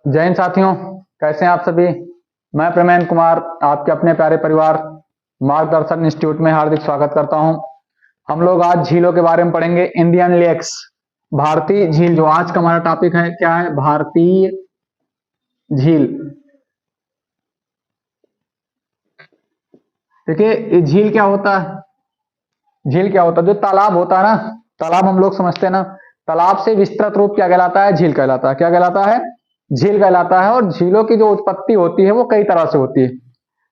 जय हिंद साथियों, कैसे हैं आप सभी। मैं प्रमेंद्र कुमार आपके अपने प्यारे परिवार मार्गदर्शन इंस्टीट्यूट में हार्दिक स्वागत करता हूं। हम लोग आज झीलों के बारे में पढ़ेंगे। इंडियन लेक्स, भारतीय झील। जो आज का हमारा टॉपिक है क्या है? भारतीय झील। देखिए झील क्या होता है? झील क्या होता है? जो तालाब होता है ना, तालाब हम लोग समझते हैं ना, तालाब से विस्तृत रूप क्या कहलाता है? झील कहलाता है। क्या कहलाता है? झील कहलाता है। और झीलों की जो उत्पत्ति होती है वो कई तरह से होती है।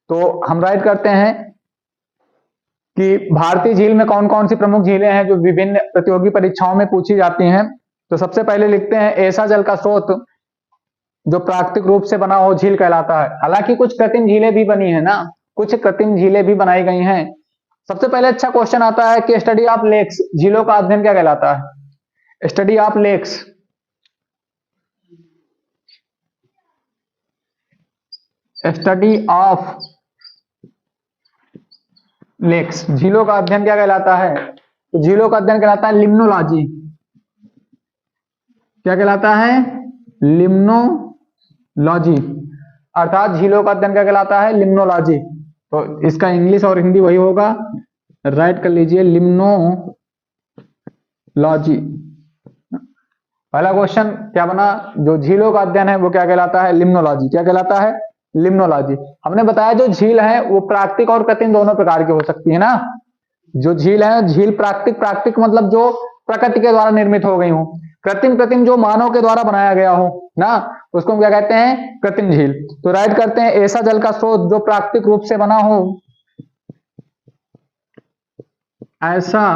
तो हम राइट करते हैं कि भारतीय झील में कौन कौन सी प्रमुख झीलें हैं जो विभिन्न प्रतियोगी परीक्षाओं में पूछी जाती हैं। तो सबसे पहले लिखते हैं, ऐसा जल का स्रोत जो प्राकृतिक रूप से बना हो झील कहलाता है। हालांकि कुछ कृत्रिम झीलें भी बनी है ना, कुछ कृत्रिम झीलें भी बनाई गई हैं। सबसे पहले अच्छा क्वेश्चन आता है कि स्टडी ऑफ लेक्स, झीलों का अध्ययन क्या कहलाता है? Study of lakes, study of lakes, झीलों का अध्ययन क्या कहलाता है? तो झीलों का अध्ययन कहलाता है लिम्नोलॉजी। क्या कहलाता है? लिम्नोलॉजी। अर्थात झीलों का अध्ययन क्या कहलाता है? लिम्नोलॉजी। तो इसका इंग्लिश और हिंदी वही होगा, राइट कर लीजिए, लिम्नोलॉजी। पहला क्वेश्चन क्या बना? जो झीलों का अध्ययन है वो क्या कहलाता है? लिम्नोलॉजी। क्या कहलाता है? लिम्नोलॉजी। हमने बताया जो झील है वो प्राकृतिक और कृत्रिम दोनों प्रकार की हो सकती है ना। जो झील है, झील प्राकृतिक, प्राकृतिक मतलब जो प्रकृति के द्वारा निर्मित हो गई हो। कृत्रिम, कृत्रिम जो मानव के द्वारा बनाया गया हो ना, उसको हम क्या कहते हैं? कृत्रिम झील। तो राइट करते हैं, ऐसा जल का स्रोत जो प्राकृतिक रूप से बना हो, ऐसा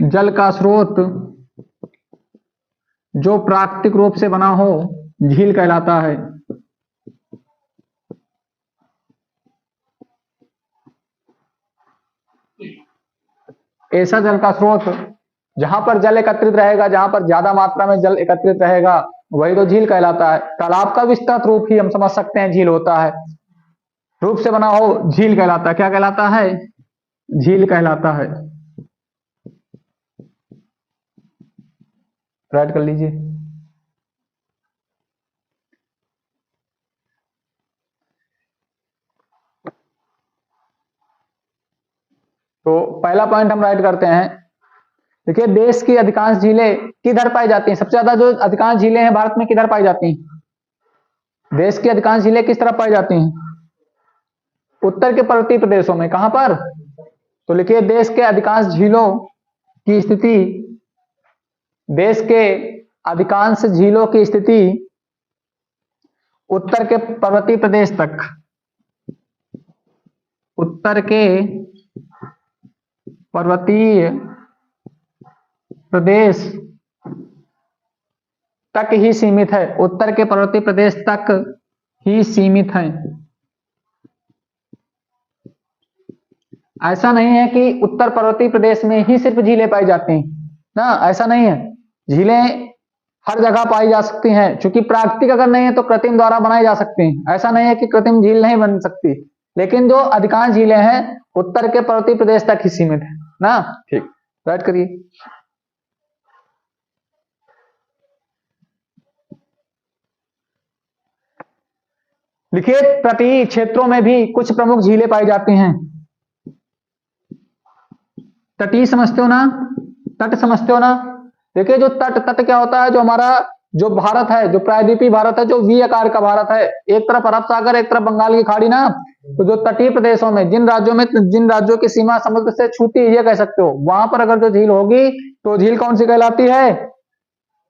जल का स्रोत जो प्राकृतिक रूप से बना हो झील कहलाता है। ऐसा जल का स्रोत जहां पर जल एकत्रित रहेगा, जहां पर ज्यादा मात्रा में जल एकत्रित रहेगा, वही तो झील कहलाता है। तालाब का विस्तृत रूप ही हम समझ सकते हैं झील होता है। रूप से बना हो झील कहलाता है। क्या कहलाता है? झील कहलाता है। राइट कर लीजिए। तो पहला पॉइंट हम राइट करते हैं। देखिए देश की अधिकांश झीलें किधर पाई जाती हैं? सबसे ज्यादा जो अधिकांश झीलें हैं भारत में किधर पाई जाती हैं? देश की अधिकांश झीलें किस तरफ पाई जाती हैं? उत्तर के पर्वतीय प्रदेशों में। कहां पर? तो लिखिए, देश के अधिकांश झीलों की स्थिति, देश के अधिकांश झीलों की स्थिति उत्तर के पर्वतीय प्रदेश तक, उत्तर के पर्वतीय प्रदेश तक ही सीमित है। उत्तर के पर्वतीय प्रदेश तक ही सीमित है। ऐसा नहीं है कि उत्तर पर्वतीय प्रदेश में ही सिर्फ झीलें पाई जाती हैं ना, ऐसा नहीं है। झीलें हर जगह पाई जा सकती हैं। चूंकि प्राकृतिक अगर नहीं है तो कृत्रिम द्वारा बनाई जा सकती हैं। ऐसा नहीं है कि कृत्रिम झील नहीं बन सकती, लेकिन जो अधिकांश झीलें हैं उत्तर के पर्वतीय प्रदेश तक ही सीमित है ना। ठीक, राइट करिए। लिखिए, तटीय क्षेत्रों में भी कुछ प्रमुख झीलें पाई जाती हैं। तटीय समझते हो ना? तट समझते हो ना? देखिए जो तट, तट क्या होता है? जो हमारा जो भारत है, जो प्रायद्वीपीय भारत है, जो वी आकार का भारत है, एक तरफ अरब सागर, एक तरफ बंगाल की खाड़ी ना। तो जो तटीय प्रदेशों में, जिन राज्यों की सीमा समुद्र से छूती है, ये कह सकते हो, वहां पर अगर जो झील होगी तो झील कौन सी कहलाती है?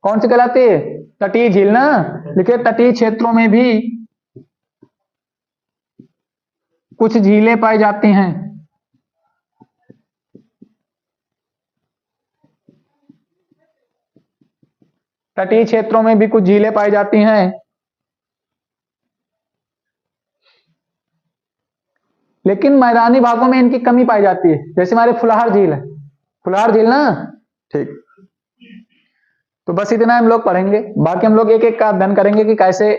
कौन सी कहलाती है? तटीय झील ना। देखिए तटीय क्षेत्रों में भी कुछ झीलें पाई जाती हैं। तटीय क्षेत्रों में भी कुछ झीलें पाई जाती हैं। लेकिन मैदानी भागों में इनकी कमी पाई जाती है। जैसे हमारे फुलहार झील है, फुलहार झील ना। ठीक, तो बस इतना हम लोग पढ़ेंगे। बाकी हम लोग एक एक का अध्ययन करेंगे कि कैसे,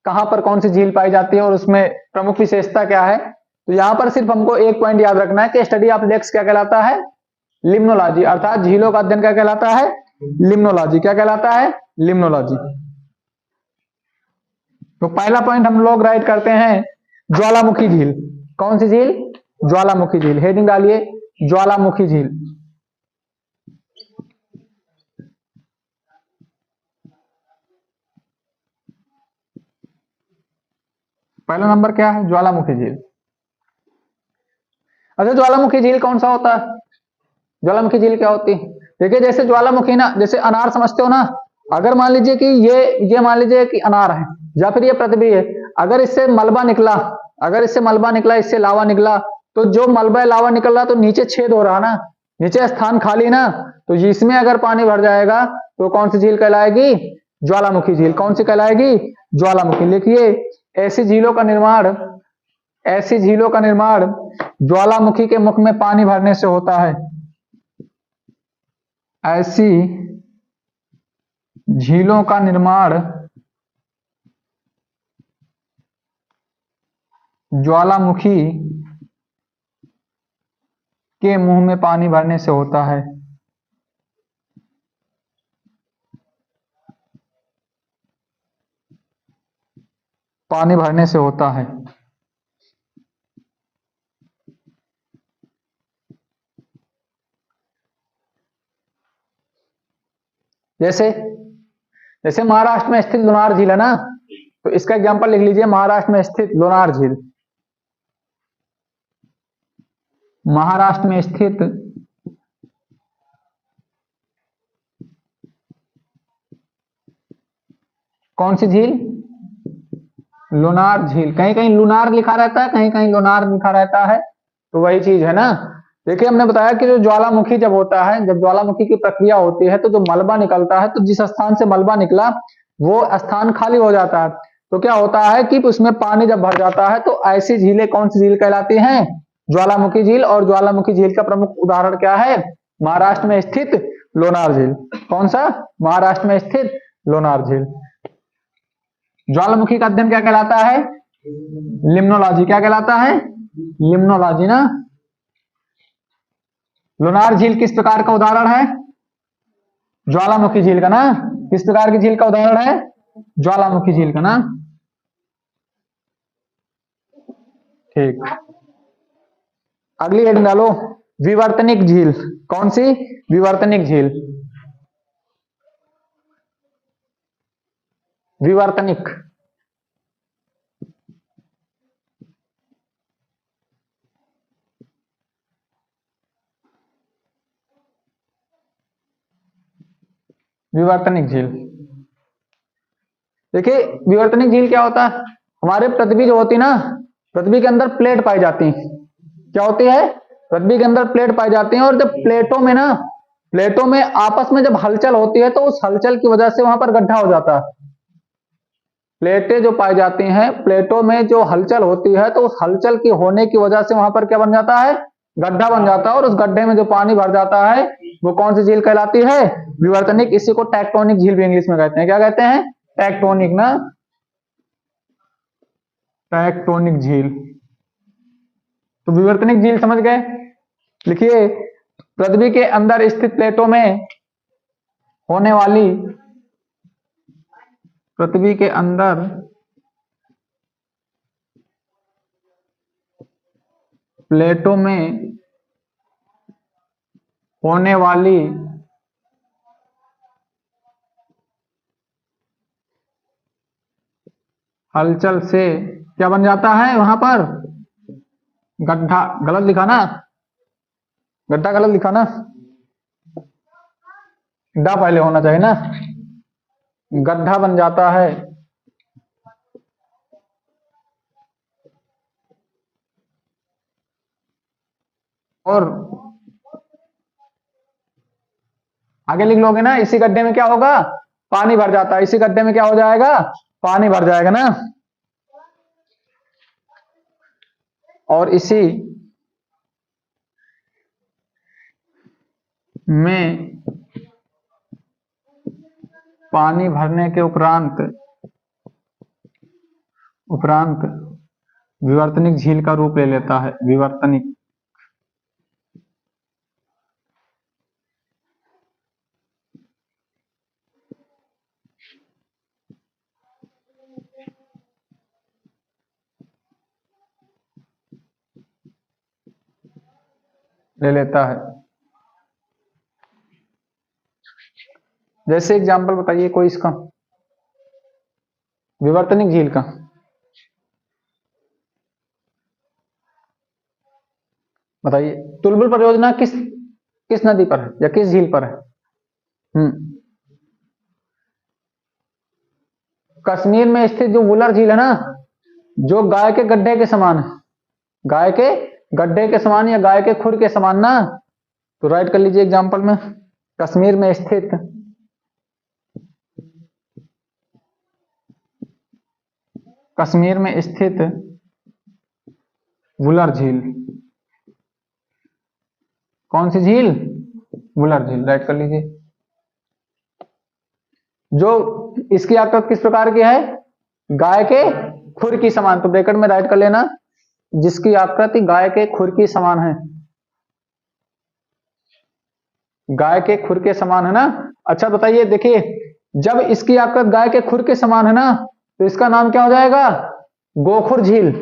कहां पर कौन सी झील पाई जाती है और उसमें प्रमुख विशेषता क्या है। तो यहां पर सिर्फ हमको एक पॉइंट याद रखना है कि स्टडी ऑफ लेक्स क्या कहलाता है? लिम्नोलॉजी। अर्थात झीलों का अध्ययन क्या कहलाता है? लिम्नोलॉजी। क्या कहलाता है? लिम्नोलॉजी। तो पहला पॉइंट हम लोग राइट करते हैं ज्वालामुखी झील। कौन सी झील? ज्वालामुखी झील। हेडिंग डालिए ज्वालामुखी झील। पहला नंबर क्या है? ज्वालामुखी झील। अच्छा, ज्वालामुखी झील कौन सा होता है? ज्वालामुखी झील क्या होती है? देखिए, जैसे ज्वालामुखी ना, जैसे अनार समझते हो ना, अगर मान लीजिए कि ये मान लीजिए कि अनार है या फिर ये पृथ्वी है, अगर इससे मलबा निकला, अगर इससे मलबा निकला, इससे लावा निकला, तो जो मलबा लावा निकल रहा तो नीचे छेद हो रहा ना, नीचे स्थान खाली ना, तो इसमें अगर पानी भर जाएगा तो कौन सी झील कहलाएगी? ज्वालामुखी झील। कौन सी कहलाएगी? ज्वालामुखी। लिखिए, ऐसी झीलों का निर्माण, ऐसी झीलों का निर्माण ज्वालामुखी के मुख में पानी भरने से होता है। ऐसी झीलों का निर्माण ज्वालामुखी के मुंह में पानी भरने से होता है। पानी भरने से होता है। जैसे जैसे महाराष्ट्र में स्थित लोनार झील है ना, तो इसका एग्जांपल लिख लीजिए, महाराष्ट्र में स्थित लोनार झील। महाराष्ट्र में स्थित कौन सी झील? लोनार झील। कहीं कहीं लुनार लिखा रहता है, कहीं कहीं लोनार लिखा रहता है, तो वही चीज है ना। देखिए, हमने बताया कि जो ज्वालामुखी जब होता है, जब ज्वालामुखी की प्रक्रिया होती है, तो जो मलबा निकलता है, तो जिस स्थान से मलबा निकला वो स्थान खाली हो जाता है, तो क्या होता है कि उसमें पानी जब भर जाता है, तो ऐसी झीलें कौन सी झील कहलाती हैं? ज्वालामुखी झील। और ज्वालामुखी झील का प्रमुख उदाहरण क्या है? महाराष्ट्र में स्थित लोनार झील। कौन सा? महाराष्ट्र में स्थित लोनार झील। ज्वालामुखी का अध्ययन क्या कहलाता है? लिम्नोलॉजी। क्या कहलाता है? लिम्नोलॉजी ना। लोनार झील किस प्रकार का उदाहरण है? ज्वालामुखी झील का ना। किस प्रकार की झील का उदाहरण है? ज्वालामुखी झील का ना। ठीक, अगली हेडिंग डालो, विवर्तनिक झील। कौन सी? विवर्तनिक झील। विवर्तनिक। विवर्तनिक झील। देखिए, विवर्तनिक झील क्या होता है? हमारे पृथ्वी जो होती है ना, पृथ्वी के अंदर प्लेट पाई जाती है। क्या होती है? पृथ्वी के अंदर प्लेट पाई जाती हैं, और जब प्लेटों में ना, प्लेटों में आपस में जब हलचल होती है, तो उस हलचल की वजह से वहां पर गड्ढा हो जाता है। प्लेटें जो पाई जाती हैं, प्लेटों में जो हलचल होती है, तो उस हलचल की होने की वजह से वहां पर क्या बन जाता है? गड्ढा बन जाता है, और उस गड्ढे में जो पानी भर जाता है वो कौन सी झील कहलाती है? विवर्तनिक। इसी को टेक्टोनिक झील भी इंग्लिश में कहते हैं। क्या कहते हैं? टेक्टोनिक ना। टेक्टोनिक झील। तो विवर्तनिक झील समझ गए। लिखिए, पृथ्वी के अंदर स्थित प्लेटों में होने वाली, पृथ्वी के अंदर प्लेटों में होने वाली हलचल से क्या बन जाता है वहां पर? गड्ढा। गलत लिखा ना, गड्ढा गलत लिखा ना, डा पहले होना चाहिए ना। गड्ढा बन जाता है। और आगे लिख लोगे ना, इसी गड्ढे में क्या होगा? पानी भर जाता है। इसी गड्ढे में क्या हो जाएगा? पानी भर जाएगा ना। और इसी में पानी भरने के उपरांत उपरांत विवर्तनिक झील का रूप ले लेता है। विवर्तनिक। ले लेता है। जैसे एग्जांपल बताइए कोई इसका, विवर्तनिक झील का। बताइए तुलबुल परियोजना किस किस नदी पर है या किस झील पर है? कश्मीर में स्थित जो वुलर झील है ना, जो गाय के गड्ढे के समान है, गाय के गड्ढे के समान या गाय के खुर के समान ना, तो राइट कर लीजिए एग्जांपल में, कश्मीर में स्थित कश्मीर में स्थित वुलर झील। कौन सी झील? वुलर झील, राइट कर लीजिए। जो इसकी आकृति किस प्रकार की है? गाय के खुर की समान, तो ब्रैकेट में राइट कर लेना, जिसकी आकृति गाय के खुर की समान है। गाय के खुर के समान है ना। अच्छा बताइए, देखिए जब इसकी आकृति गाय के खुर के समान है ना, तो इसका नाम क्या हो जाएगा? गोखुर झील।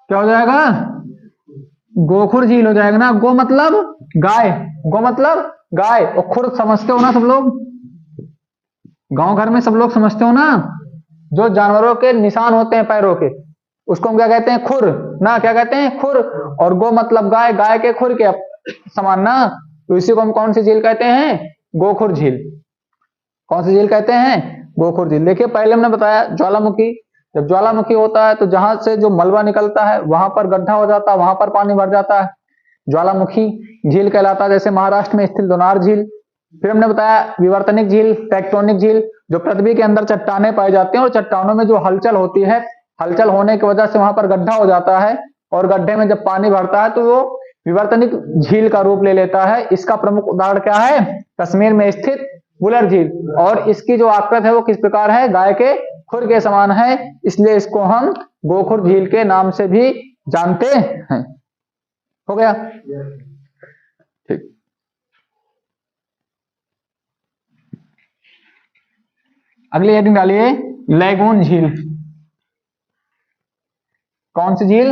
क्या हो जाएगा? गोखुर झील हो जाएगा ना। गो मतलब गाय, गो मतलब गाय, और खुर समझते हो ना सब लोग, गांव घर में सब लोग समझते हो ना, जो जानवरों के निशान होते हैं पैरों के, उसको हम क्या कहते हैं? खुर ना। क्या कहते हैं? खुर। और गो मतलब गाय, गाय के खुर के समान ना, तो इसी को हम कौन सी झील कहते हैं? गोखुर झील। कौन सी झील कहते हैं? गोखुर झील। देखिए पहले हमने बताया ज्वालामुखी, जब ज्वालामुखी होता है तो जहां से जो मलबा निकलता है वहां पर गड्ढा हो जाता है, वहां पर पानी भर जाता है, ज्वालामुखी झील कहलाता है। जैसे महाराष्ट्र में स्थित दोनार झील। फिर हमने बताया विवर्तनिक झील, टेक्टोनिक झील, जो पृथ्वी के अंदर चट्टाने पाई जाती हैं और चट्टानों में जो हलचल होती है, हलचल होने की वजह से वहां पर गड्ढा हो जाता है, और गड्ढे में जब पानी भरता है तो वो विवर्तनिक झील का रूप ले लेता है। इसका प्रमुख उदाहरण क्या है? कश्मीर में स्थित वुलर झील। और इसकी जो आकृति है वो किस प्रकार है? गाय के खुर के समान है, इसलिए इसको हम गोखुर झील के नाम से भी जानते हैं। हो गया? ठीक। अगली हेडिंग डालिए, लैगून झील। कौन सी झील?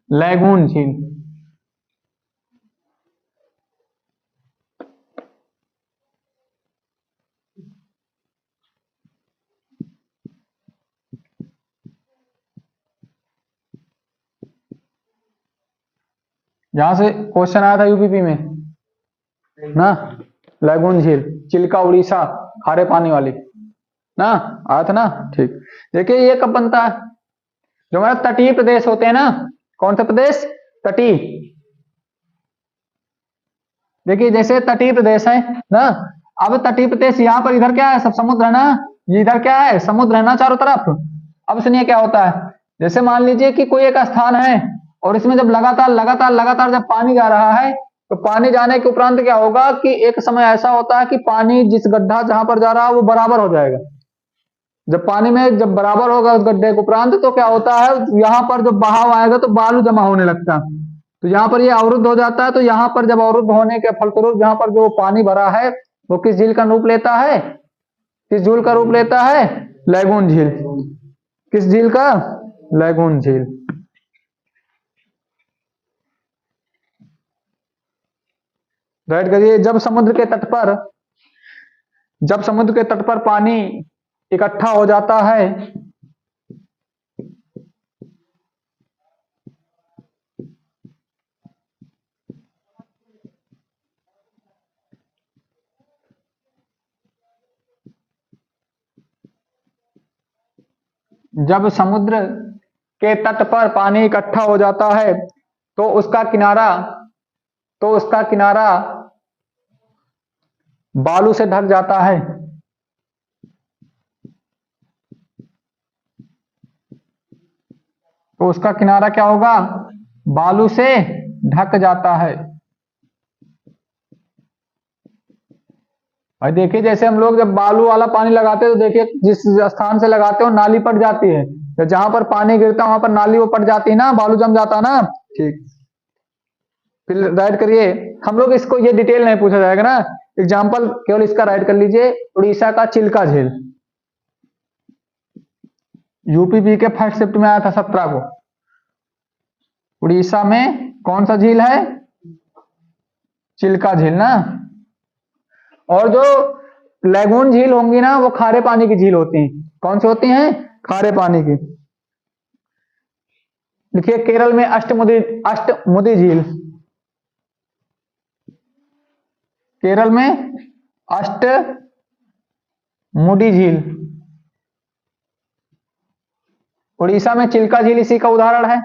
लैगून झील। जहां से क्वेश्चन आया था यूपीपी में ना, लैगून झील, चिल्का उड़ीसा, खारे पानी वाली ना, आया था ना। ठीक। देखिए ये कब बनता है? जो हमारे तटीय प्रदेश होते हैं ना, कौन सा प्रदेश? तटीय। देखिए जैसे तटीय प्रदेश है ना, अब तटीय प्रदेश यहाँ पर, इधर क्या है? सब समुद्र है ना, ये इधर क्या है? समुद्र है ना चारों तरफ। अब सुनिए क्या होता है, जैसे मान लीजिए कि कोई एक स्थान है और इसमें जब लगातार लगातार लगातार जब पानी जा रहा है, तो पानी जाने के उपरांत क्या होगा कि एक समय ऐसा होता है कि पानी जिस गड्ढा जहां पर जा रहा है वो बराबर हो जाएगा। जब पानी में जब बराबर होगा उस गड्ढे के उपरांत, तो क्या होता है, यहाँ पर जब बहाव आएगा तो बालू जमा होने लगता है, तो यहाँ पर ये अवरुद्ध हो जाता है। तो यहाँ पर जब अवरुद्ध होने के फलस्वरूप यहाँ पर जो पानी भरा है वो किस झील का रूप लेता है? किस झील का रूप लेता है? लैगून झील। किस झील का? लैगून झील। राइट करिए। जब समुद्र के तट पर पानी इकट्ठा हो जाता है, जब समुद्र के तट पर पानी इकट्ठा हो जाता है तो उसका किनारा बालू से ढक जाता है। तो उसका किनारा क्या होगा? बालू से ढक जाता है। भाई देखिए जैसे हम लोग जब बालू वाला पानी लगाते हैं तो देखिए जिस स्थान से लगाते हो नाली पड़ जाती है, तो जहां पर पानी गिरता है वहां पर नाली वो पड़ जाती है ना, बालू जम जाता है ना। ठीक। फिर राइट करिए। हम लोग इसको ये डिटेल नहीं पूछा जाएगा ना, एग्जाम्पल केवल इसका राइट कर लीजिए। उड़ीसा का चिल्का झील, यूपीबी के फर्स्ट शिफ्ट में आया था 17 को। उड़ीसा में कौन सा झील है? चिल्का झील ना। और जो लैगून झील होंगी ना वो खारे पानी की झील होती हैं। कौन सी होती हैं? खारे पानी की। देखिए केरल में अष्टमुदी झील, केरल में अष्टमुडी झील, उड़ीसा में चिल्का झील इसी का उदाहरण है,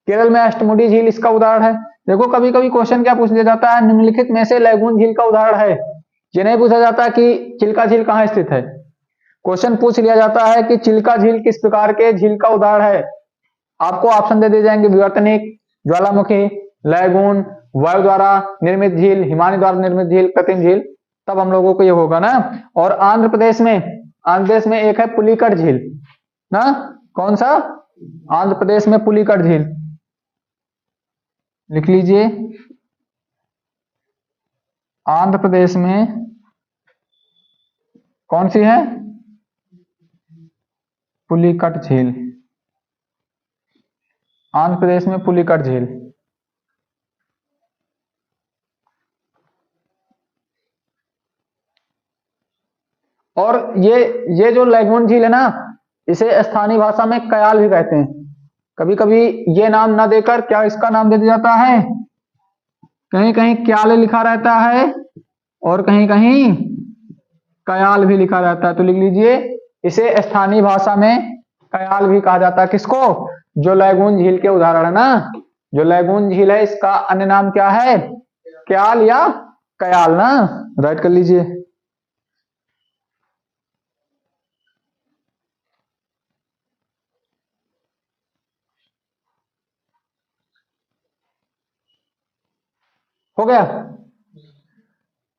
केरल में अष्टमुडी झील इसका उदाहरण है। देखो कभी कभी क्वेश्चन क्या पूछ लिया जाता है, निम्नलिखित में से लैगून झील का उदाहरण है। ये नहीं पूछा जाता कि चिल्का झील कहाँ स्थित है। क्वेश्चन पूछ लिया जाता है कि चिल्का झील किस प्रकार के झील का उदाहरण है। आपको ऑप्शन दे दिए जाएंगे, विवर्तनिक, ज्वालामुखी, लैगून, वायु द्वारा निर्मित झील, हिमानी द्वारा निर्मित झील, कृत्रिम झील। तब हम लोगों को ये होगा ना। और आंध्र प्रदेश में एक है पुलिकट झील ना। कौन सा? आंध्र प्रदेश में पुलिकट झील, लिख लीजिए। आंध्र प्रदेश में कौन सी है? पुलिकट झील, आंध्र प्रदेश में पुलिकट झील। और ये जो लैगून झील है ना, इसे स्थानीय भाषा में कयाल भी कहते हैं। कभी कभी ये नाम ना देकर क्या इसका नाम दे दिया जाता है, कहीं कहीं क्याल लिखा रहता है और कहीं कहीं कयाल भी लिखा रहता है। तो लिख लीजिए, इसे स्थानीय भाषा में कयाल भी कहा जाता है। किसको? जो लैगून झील के उदाहरण है ना, जो लैगून झील है इसका अन्य नाम क्या है? क्याल या कयाल ना। राइट कर लीजिए। हो गया?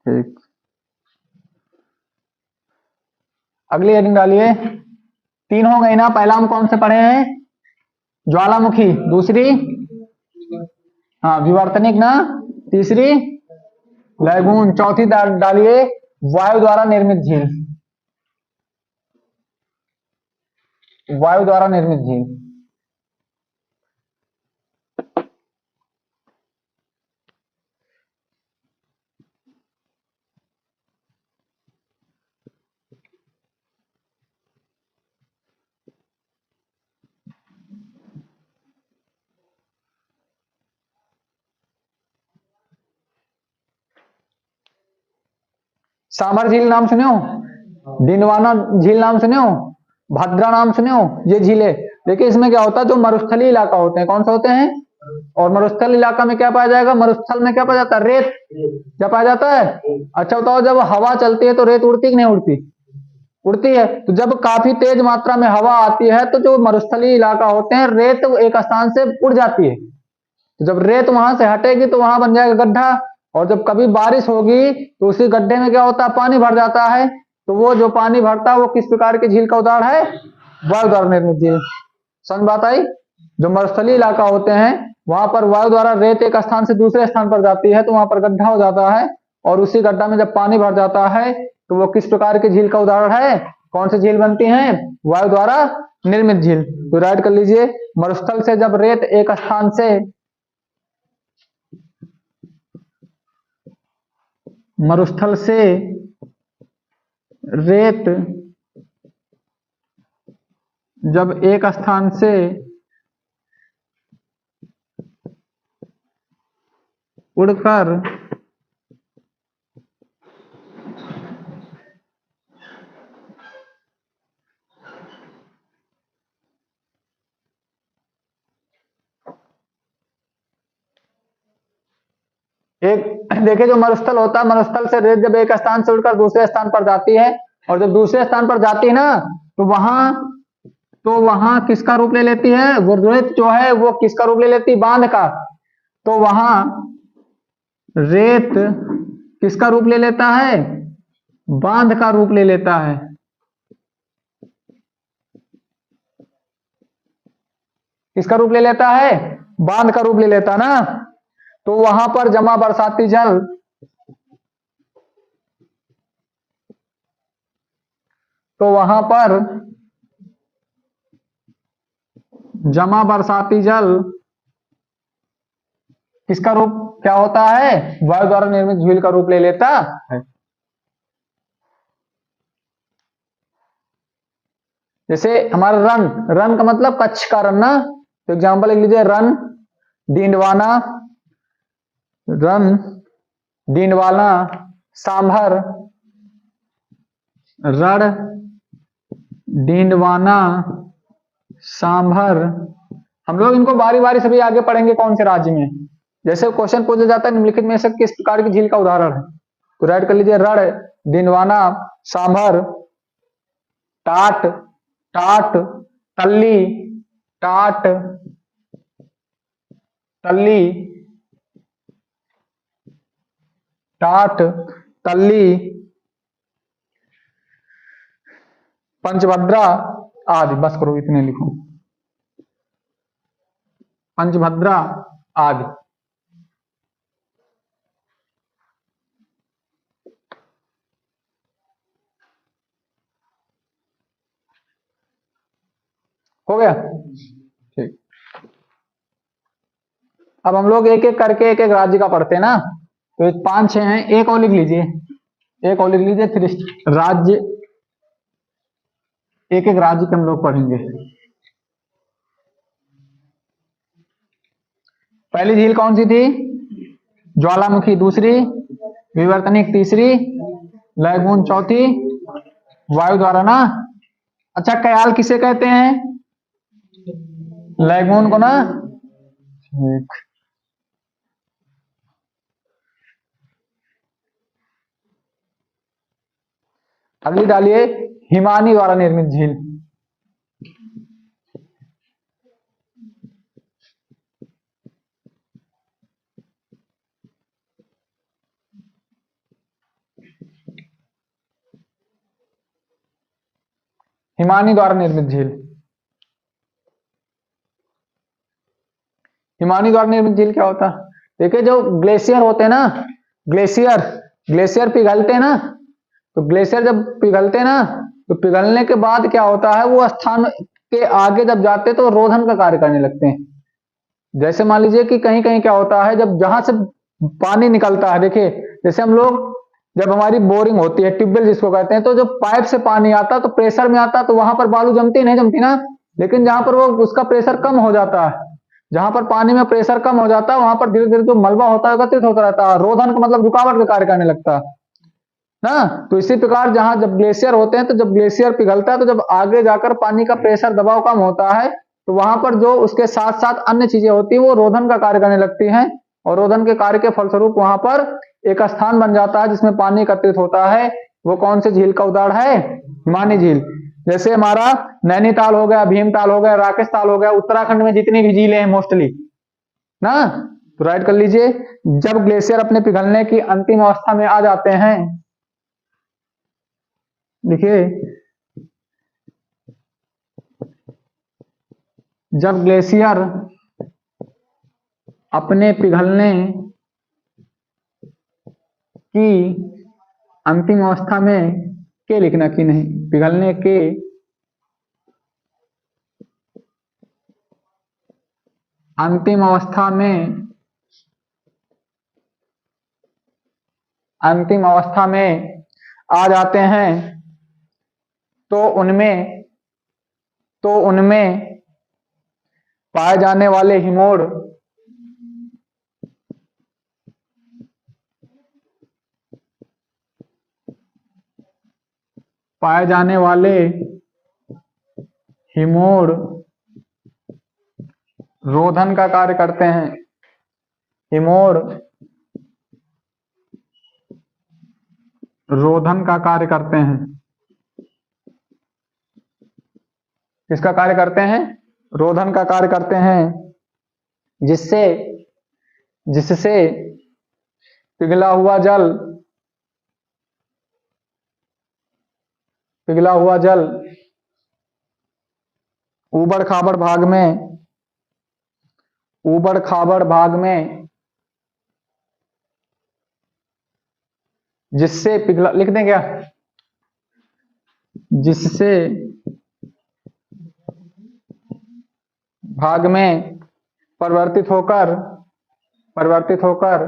ठीक, अगली हेडिंग डालिए। 3 हो गई ना। पहला हम कौन से पढ़े हैं? ज्वालामुखी। दूसरी हाँ विवर्तनिक ना। तीसरी लैगून। चौथी डालिए वायु द्वारा निर्मित झील, वायु द्वारा निर्मित झील। सामर झील नाम सुने हो? डिंडवाना झील नाम सुने हो? भद्रा नाम सुने हो? ये झीलें। देखिए इसमें क्या होता है, जो मरुस्थलीय इलाका होते हैं, कौन से होते हैं? और मरुस्थल इलाका में क्या पाया जाएगा? मरुस्थल में क्या पाया जाता है? रेत। क्या पाया जाता है? अच्छा बताओ, जब हवा चलती है तो रेत उड़ती कि नहीं उड़ती? उड़ती है। तो जब काफी तेज मात्रा में हवा आती है तो जो मरुस्थलीय इलाका होते हैं, रेत एक स्थान से उड़ जाती है। तो जब रेत वहां से हटेगी तो वहां बन जाएगा गड्ढा। और जब कभी बारिश होगी तो उसी गड्ढे में क्या होता है? पानी भर जाता है। तो वो जो पानी भरता है वो किस प्रकार की झील का उदाहरण है? वायु द्वारा निर्मित झील। समझ बात आई? जो मरुस्थलीय इलाका होते हैं वहां पर वायु द्वारा रेत एक स्थान से दूसरे स्थान पर जाती है तो वहां पर गड्ढा हो जाता है। और उसी गड्ढा में जब पानी भर जाता है तो वो किस प्रकार की झील का उदाहरण है? कौन सी झील बनती है? वायु द्वारा निर्मित झील। तो राइट कर लीजिए, मरुस्थल से जब रेत एक स्थान से मरुस्थल से रेत जब एक स्थान से उड़कर एक, देखिए जो मरुस्थल होता है, मरुस्थल से रेत जब एक स्थान से उड़कर दूसरे स्थान पर जाती है, और जब दूसरे स्थान पर जाती है ना तो वहां किसका रूप ले लेती है? वो रेत जो है वो किसका रूप ले लेती है? बांध का। तो वहां रेत किसका रूप ले लेता है? बांध का रूप ले लेता है। किसका रूप ले लेता है? बांध का रूप ले लेता ना। तो वहां पर जमा बरसाती जल तो वहां पर जमा बरसाती जल किसका रूप क्या होता है, वायु द्वारा निर्मित झील का रूप ले लेता है। जैसे हमारा रन, रन का मतलब कच्छ का रन ना, तो एग्जांपल लिख लीजिए, रन डींडवाना, रन डींडवाना सांभर, रण डींडवाना सांभर। हम लोग इनको बारी बारी से भी आगे पढ़ेंगे कौन से राज्य में। जैसे क्वेश्चन पूछा जाता है निम्नलिखित में से किस प्रकार की झील का उदाहरण है, तो राइट कर लीजिए, रण डींडवाना सांभर, टाट टाट तल्ली, टाट तल्ली, टाट तल्ली, पंचभद्रा आदि। बस करो, इतने लिखो, पंचभद्रा आदि। हो गया, ठीक। अब हम लोग एक एक करके एक एक राज्य का पढ़ते हैं ना, तो 5-6 हैं, एक और लिख लीजिए, एक और लिख लीजिए, फिर राज्य, एक एक राज्य के हम लोग पढ़ेंगे। पहली झील कौन सी थी, ज्वालामुखी दूसरी, विवर्तनिक तीसरी, लैगून चौथी, वायु द्वारा ना। अच्छा, कयाल किसे कहते हैं, लैगून को ना, ठीक। अगली डालिए, हिमानी द्वारा निर्मित झील। हिमानी द्वारा निर्मित झील, हिमानी द्वारा निर्मित झील क्या होता है, देखिए जो ग्लेशियर होते हैं ना, ग्लेशियर ग्लेशियर पिघलते हैं ना, तो ग्लेशियर जब पिघलते हैं ना, तो पिघलने के बाद क्या होता है, वो स्थान के आगे जब जाते हैं तो रोधन का कार्य करने लगते हैं। जैसे मान लीजिए कि कहीं कहीं क्या होता है, जब जहां से पानी निकलता है, देखिए जैसे हम लोग, जब हमारी बोरिंग होती है, ट्यूबवेल जिसको कहते हैं, तो जो पाइप से पानी आता है तो प्रेशर में आता है, तो वहां पर बालू जमती नहीं जमती ना, लेकिन जहां पर वो उसका प्रेशर कम हो जाता है, जहां पर पानी में प्रेशर कम हो जाता है, वहां पर धीरे धीरे जो मलबा होता है एकत्रित होता रहता है, रोधन का मतलब रुकावट का कार्य करने लगता है ना। तो इसी प्रकार जहां जब ग्लेशियर होते हैं, तो जब ग्लेशियर पिघलता है, तो जब आगे जाकर पानी का प्रेशर दबाव कम होता है, तो वहां पर जो उसके साथ साथ अन्य चीजें होती है वो रोधन का कार्य करने लगती हैं, और रोधन के कार्य के फलस्वरूप वहां पर एक स्थान बन जाता है जिसमें पानी एकत्रित होता है। वो कौन से झील का उदाहरण है, हिमानी झील। जैसे हमारा नैनीताल हो गया, भीमताल हो गया, राकेश ताल हो गया, उत्तराखंड में जितनी भी झीलें हैं मोस्टली ना, तो राइट कर लीजिए, जब ग्लेशियर अपने पिघलने की अंतिम अवस्था में आ जाते हैं, देखिए जब ग्लेशियर अपने पिघलने की अंतिम अवस्था में, के लिखना की नहीं, पिघलने के अंतिम अवस्था में, अंतिम अवस्था में आ जाते हैं, तो उनमें पाए जाने वाले हिमोड़, पाए जाने वाले हिमोड़ रोधन का कार्य करते हैं, हिमोड़ रोधन का कार्य करते हैं। किसका कार्य करते हैं, रोधन का कार्य करते हैं, जिससे जिससे पिघला हुआ जल, पिघला हुआ जल ऊबड़ खाबड़ भाग में, ऊबड़ खाबड़ भाग में, जिससे पिघला, लिख दें क्या, जिससे भाग में परिवर्तित होकर परिवर्तित होकर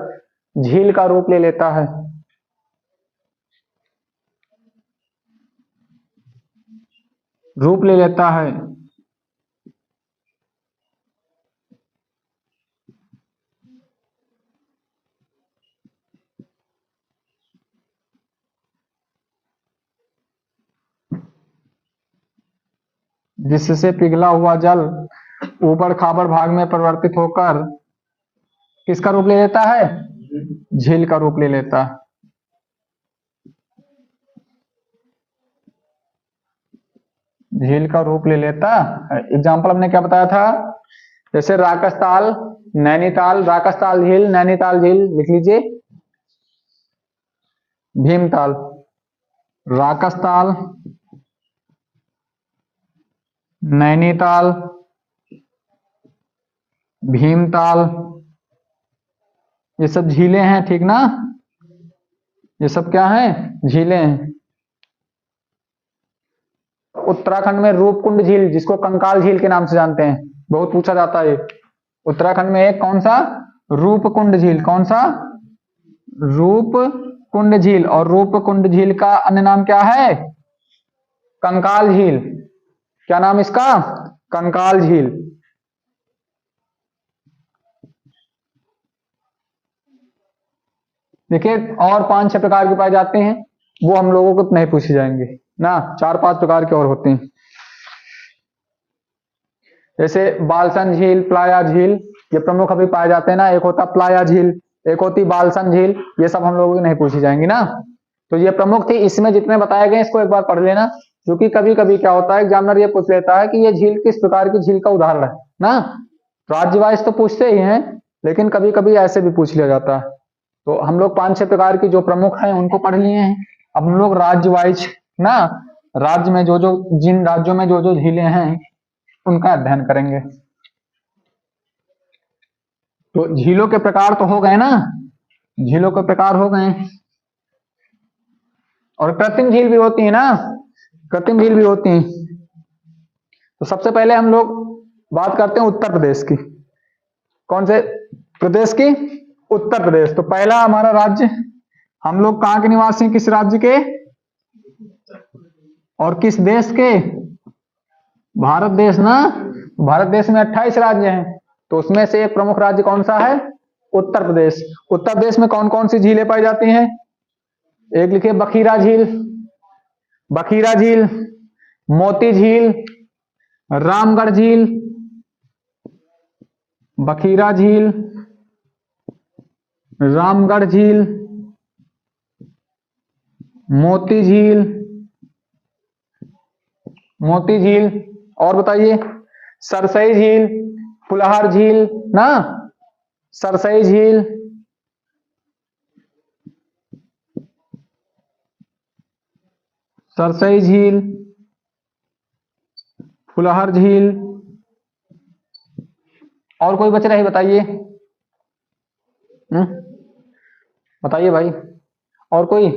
झील का रूप ले लेता है। रूप ले लेता है। जिससे पिघला हुआ जल ऊबड़ खाबड़ भाग में परिवर्तित होकर किसका रूप ले लेता है? झील का रूप ले लेता है। झील का रूप ले लेता है। एग्जाम्पल हमने क्या बताया था? जैसे राकसताल, नैनीताल, राकसताल झील, नैनीताल झील लिख लीजिए। भीमताल, राकसताल, नैनीताल, भीमताल, ये सब झीलें हैं, ठीक ना? ये सब क्या है? झीलें हैं। उत्तराखंड में रूपकुंड झील, जिसको कंकाल झील के नाम से जानते हैं, बहुत पूछा जाता है। उत्तराखंड में एक कौन सा? रूपकुंड झील। कौन सा? रूपकुंड झील। और रूपकुंड झील का अन्य नाम क्या है? कंकाल झील। क्या नाम इसका? कंकाल झील। देखिए, और 5-6 प्रकार के पाए जाते हैं, वो हम लोगों को नहीं पूछे जाएंगे ना। 4-5 प्रकार के और होते हैं, जैसे बालसन झील, प्लाया झील, ये प्रमुख अभी पाए जाते हैं ना। एक होता प्लाया झील, एक होती बालसन झील, ये सब हम लोगों को नहीं पूछी जाएंगी ना। तो ये प्रमुख थी। इसमें जितने बताए गए इसको एक बार पढ़ लेना, क्योंकि कभी कभी क्या होता है, एग्जामिनर ये पूछ लेता है कि ये झील किस प्रकार की झील का उदाहरण है ना। राज्य वाइज तो पूछते ही हैं, लेकिन कभी कभी ऐसे भी पूछ लिया जाता है। तो हम लोग 5-6 प्रकार की जो प्रमुख हैं उनको पढ़ लिए हैं। अब हम लोग राज्य वाइज ना, राज्य में जो जो, जिन राज्यों में जो जो झीलें हैं उनका अध्ययन करेंगे। तो झीलों के प्रकार तो हो गए ना, झीलों के प्रकार हो गए। और कृत्रिम झील भी होती है ना, कृत्रिम झील भी होती हैं। तो सबसे पहले हम लोग बात करते हैं उत्तर प्रदेश की। कौन से प्रदेश की? उत्तर प्रदेश। तो पहला हमारा राज्य, हम लोग कहाँ के निवासी हैं? किस राज्य के और किस देश के? भारत देश ना। भारत देश में 28 राज्य हैं, तो उसमें से एक प्रमुख राज्य कौन सा है? उत्तर प्रदेश। उत्तर प्रदेश में कौन कौन सी झीलें पाई जाती हैं? एक लिखिए, बखीरा झील, बखीरा झील, मोती झील, रामगढ़ झील, बखीरा झील, रामगढ़ झील, मोती झील, मोती झील, और बताइए, सरसई झील, फुलहर झील ना, सरसई झील, सरसई झील, फुलहर झील, और कोई बच रही बताइए। बताइए भाई, और कोई?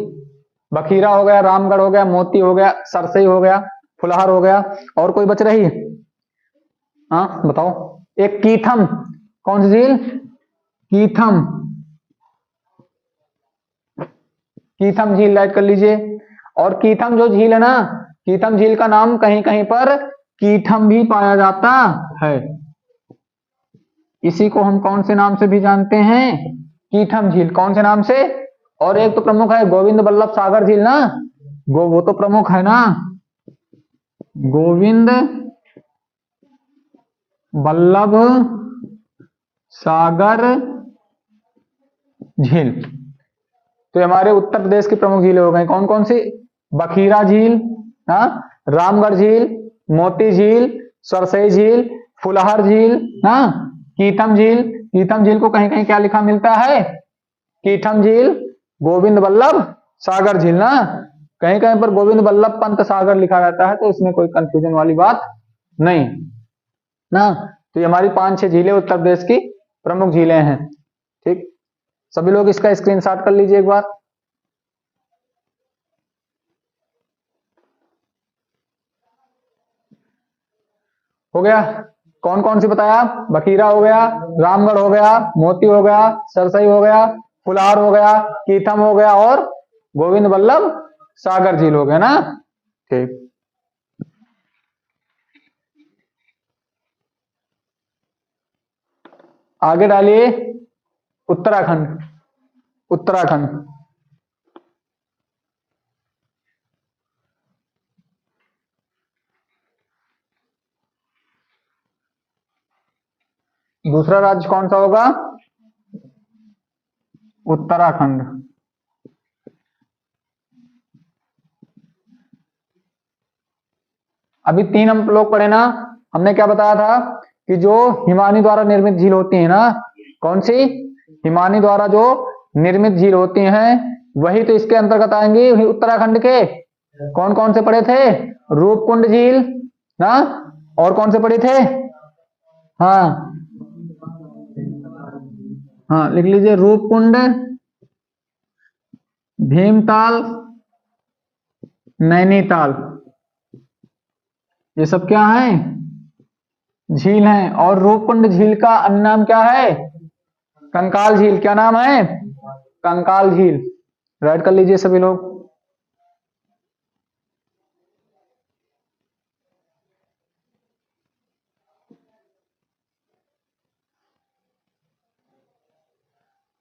बखीरा हो गया, रामगढ़ हो गया, मोती हो गया, सरसई हो गया, फुलहर हो गया, और कोई बच रही? हाँ बताओ। एक कीथम, कौन सी झील? कीथम, कीथम झील राइट कर लीजिए। और कीथम जो झील है ना, कीथम झील का नाम कहीं कहीं पर कीथम भी पाया जाता है। इसी को हम कौन से नाम से भी जानते हैं? कीथम झील। कौन से नाम से? और एक तो प्रमुख है गोविंद बल्लभ सागर झील ना, वो तो प्रमुख है ना, गोविंद बल्लभ सागर झील। तो हमारे उत्तर प्रदेश की प्रमुख झीलें हो गई। कौन कौन सी? बखीरा झील, हाँ, रामगढ़ झील, मोती झील, सरसई झील, फुलहर झील, हाँ, कीथम झील। कीथम झील को कहीं कहीं क्या लिखा मिलता है? कीथम झील गोविंद बल्लभ सागर झील ना, कहीं कहीं पर गोविंद बल्लभ पंत सागर लिखा रहता है, तो इसमें कोई कंफ्यूजन वाली बात नहीं ना। तो ये हमारी 5-6 झीलें उत्तर प्रदेश की प्रमुख झीलें हैं। ठीक, सभी लोग इसका स्क्रीनशॉट कर लीजिए एक बार। हो गया? कौन कौन सी बताया? बखीरा हो गया, रामगढ़ हो गया, मोती हो गया, सरसई हो गया, फुलार हो गया, कीथम हो गया और गोविंद बल्लभ सागर झील हो गया ना। ठीक, आगे डालिए उत्तराखंड। उत्तराखंड दूसरा राज्य कौन सा होगा? उत्तराखंड। अभी 3 हम लोग पढ़े ना, हमने क्या बताया था कि जो हिमानी द्वारा निर्मित झील होती है ना, कौन सी? हिमानी द्वारा जो निर्मित झील होती हैं वही तो इसके अंतर्गत आएंगी उत्तराखंड के। कौन कौन से पढ़े थे? रूपकुंड झील ना, और कौन से पढ़े थे? हाँ हाँ, लिख लीजिए रूपकुंड, भीमताल, नैनीताल, ये सब क्या है? झील हैं। और रूपकुंड झील का अन्य नाम क्या है? कंकाल झील। क्या नाम है? कंकाल झील। राइट कर लीजिए सभी लोग।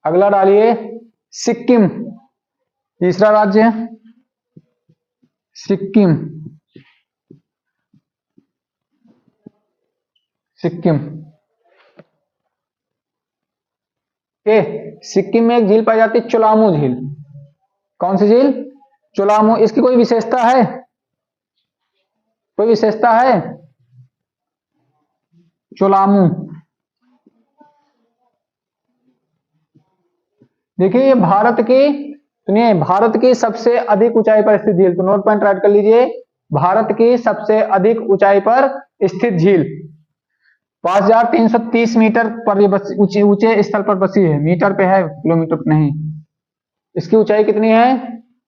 अगला डालिए सिक्किम। तीसरा राज्य सिक्किम। सिक्किम के सिक्किम में एक झील पाई जाती है चुलामू झील। कौन सी झील? चुलामू। इसकी कोई विशेषता है? कोई विशेषता है? चुलामू, देखिए ये भारत की, सुनिए, भारत की सबसे अधिक ऊंचाई पर स्थित झील। तो नोट पॉइंट राइट कर लीजिए, भारत की सबसे अधिक ऊंचाई पर स्थित झील 5330 मीटर पर ऊंचे स्थल पर बसी है। मीटर पे है, किलोमीटर पे नहीं। इसकी ऊंचाई कितनी है?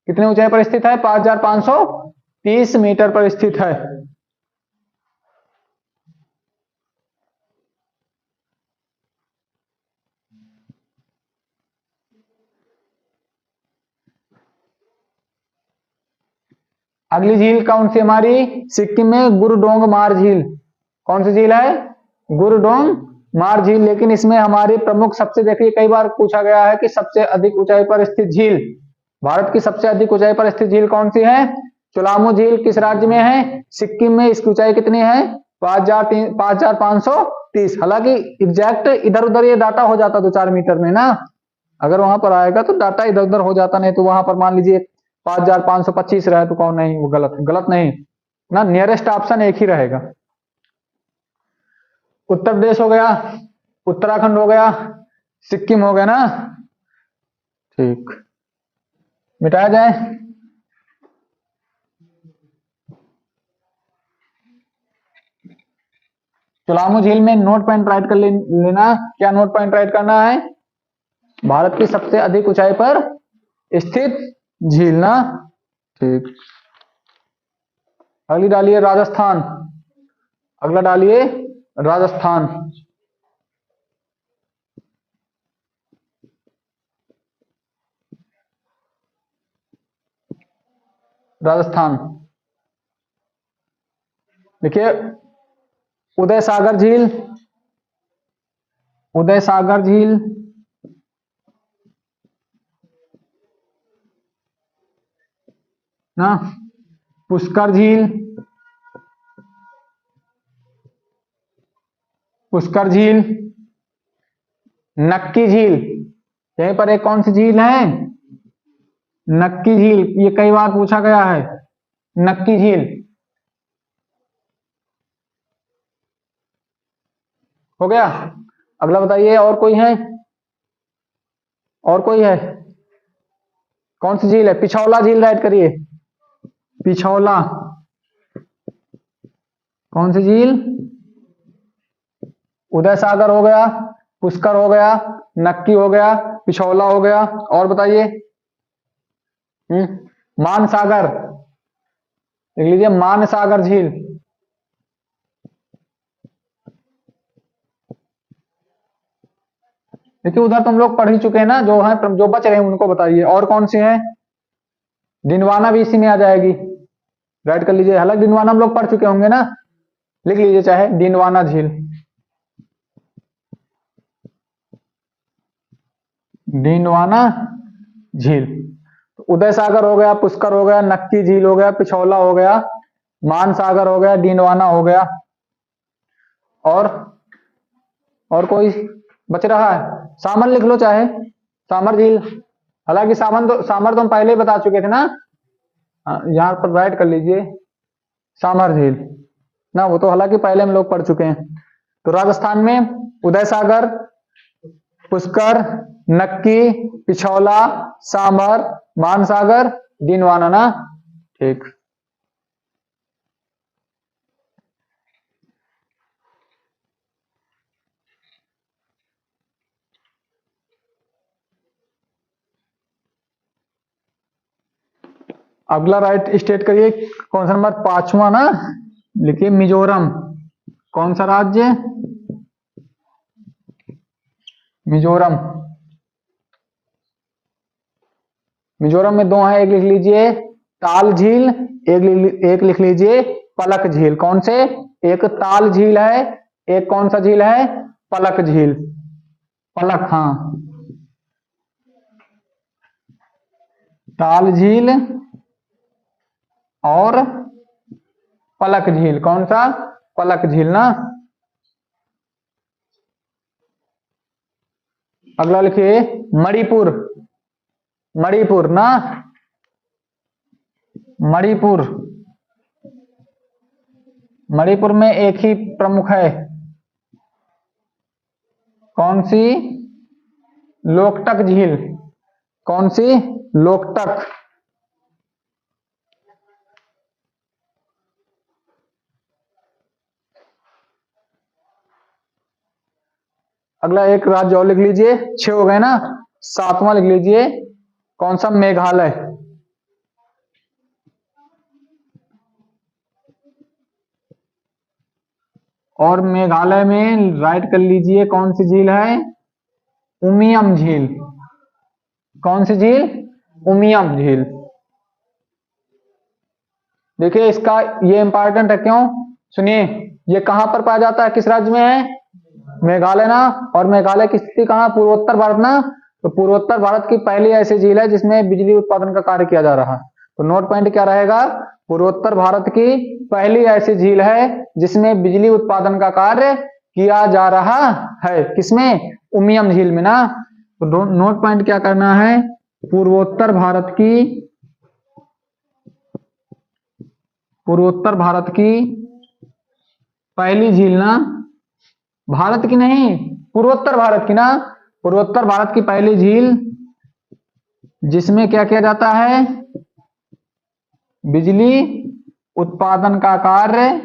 कितनी ऊंचाई पर स्थित है? 5530 मीटर पर स्थित है। अगली झील कौन सी हमारी? सिक्किम में गुरुडोंग मार झील। कौन सी झील है? गुरुडोंग मार झील। लेकिन इसमें हमारी प्रमुख सबसे, देखिए कई बार पूछा गया है कि सबसे अधिक ऊंचाई पर स्थित झील, भारत की सबसे अधिक ऊंचाई पर स्थित झील कौन सी है? चुलामू झील किस राज्य में है? सिक्किम में। इसकी ऊंचाई कितनी है? 5530। हालांकि एग्जैक्ट इधर उधर ये डाटा हो जाता 2-4 मीटर में ना, अगर वहां पर आएगा तो डाटा इधर उधर हो जाता, नहीं तो वहां पर मान लीजिए 5525 रहे तो कौन नहीं, वो गलत गलत नहीं ना, नियरेस्ट ऑप्शन एक ही रहेगा। उत्तर प्रदेश हो गया, उत्तराखंड हो गया, सिक्किम हो गया ना। ठीक, मिटाया जाए। चुलामू झील में नोट पॉइंट राइट कर लेना। क्या नोट पॉइंट राइट करना है? भारत की सबसे अधिक ऊंचाई पर स्थित झील ना। ठीक, अगली डालिए राजस्थान। अगला डालिए राजस्थान। राजस्थान देखिए, उदय सागर झील, उदय सागर झील, ना, पुष्कर झील, पुष्कर झील, नक्की झील। यहीं पर एक कौन सी झील है? नक्की झील। ये कई बार पूछा गया है, नक्की झील। हो गया। अगला बताइए, और कोई है? और कोई है? कौन सी झील है? पिछौला झील राइट करिए। पिछौला। कौन सी झील? उदय सागर हो गया, पुष्कर हो गया, नक्की हो गया, पिछौला हो गया, और बताइए। मानसागर, देख लीजिए, मानसागर झील। देखिए उधर तुम लोग पढ़ ही चुके हैं ना, जो है जो बच रहे हैं उनको बताइए। और कौन सी है? डिंडवाना भी इसी में आ जाएगी, राइट कर लीजिए। हालांकि डिंडवाना हम लोग पढ़ चुके होंगे ना, लिख लीजिए चाहे डिंडवाना झील। डिंडवाना झील। उदय सागर हो गया, पुष्कर हो गया, नक्की झील हो गया, पिछौला हो गया, मान सागर हो गया, डिंडवाना हो गया, और कोई बच रहा है? सामर लिख लो चाहे, सामर झील। हालांकि सामर तो हम पहले ही बता चुके थे ना, यहां पर राइट कर लीजिए सामर झील ना, वो तो हालांकि पहले हम लोग पढ़ चुके हैं। तो राजस्थान में उदय सागर, पुष्कर, नक्की, पिछौला, सामर, मानसागर, डिंडवाना ना, ठीक। अगला राइट स्टेट करिए, कौन सा नंबर? 5वां ना, लिखिए मिजोरम। कौन सा राज्य? मिजोरम। मिजोरम में दो हैं, एक लिख लीजिए ताल झील, एक लिख लीजिए पलक झील। कौन से? एक ताल झील है, एक कौन सा झील है? पलक झील। पलक, हाँ, ताल झील और पलक झील। कौन सा? पलक झील ना। अगला लिखिए मणिपुर। मणिपुर ना, मणिपुर। मणिपुर में एक ही प्रमुख है, कौन सी? लोकटक झील। कौन सी? लोकटक। अगला एक राज्य और लिख लीजिए, 6 हो गए ना, 7वां लिख लीजिए, कौन सा? मेघालय। और मेघालय में राइट कर लीजिए, कौन सी झील है? उमियम झील। कौन सी झील? उमियम झील। देखिए इसका ये इंपॉर्टेंट है, क्यों? सुनिए, ये कहां पर पाया जाता है, किस राज्य में है? मेघालय ना। और मेघालय की स्थिति कहां? पूर्वोत्तर भारत ना। तो पूर्वोत्तर भारत की पहली ऐसी झील है जिसमें बिजली उत्पादन का कार्य किया जा रहा है। तो नोट पॉइंट क्या रहेगा? पूर्वोत्तर भारत की पहली ऐसी झील है जिसमें बिजली उत्पादन का कार्य किया जा रहा है। किसमें? उमियम झील में ना। तो नोट पॉइंट क्या करना है? पूर्वोत्तर भारत की पहली झील ना, भारत की नहीं, पूर्वोत्तर भारत की ना, पूर्वोत्तर भारत की पहली झील जिसमें क्या किया जाता है? बिजली उत्पादन का कार्य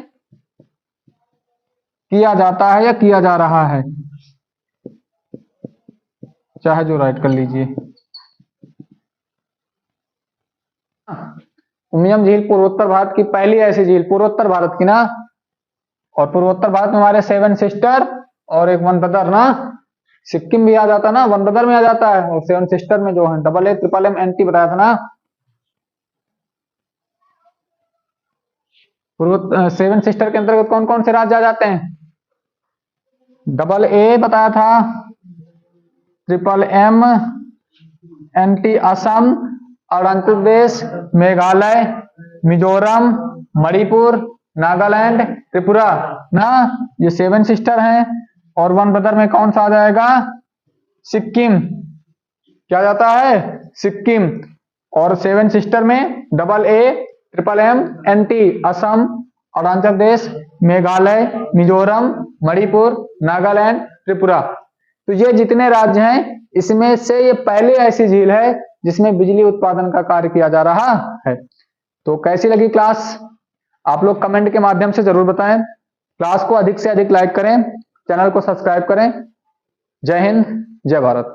किया जाता है या किया जा रहा है, चाहे जो राइट कर लीजिए। उमियम झील पूर्वोत्तर भारत की पहली ऐसी झील, पूर्वोत्तर भारत की ना। और पूर्वोत्तर भारत में हमारे 7 सिस्टर और एक वन ब्रदर ना, सिक्किम भी आ जाता ना, वन ब्रदर में आ जाता है। और 7 सिस्टर में जो है AA, MMM, NT बताया था ना। 7 सिस्टर के अंतर्गत कौन कौन से राज्य आ जाते हैं? AA बताया था, MMM, NT असम, अरुणाचल प्रदेश, मेघालय, मिजोरम, मणिपुर, नागालैंड, त्रिपुरा ना, ये 7 सिस्टर हैं। और वन ब्रदर में कौन सा आ जाएगा? सिक्किम। क्या जाता है? सिक्किम। और 7 सिस्टर में AA, MMM, NT Assam, Arunachal Pradesh, Meghalaya, Mizoram, Manipur, Nagaland, Tripura. तो ये जितने राज्य हैं इसमें से ये पहली ऐसी झील है जिसमें बिजली उत्पादन का कार्य किया जा रहा है। तो कैसी लगी क्लास? आप लोग कमेंट के माध्यम से जरूर बताएं। क्लास को अधिक से अधिक लाइक करें, चैनल को सब्सक्राइब करें। जय हिंद, जय भारत।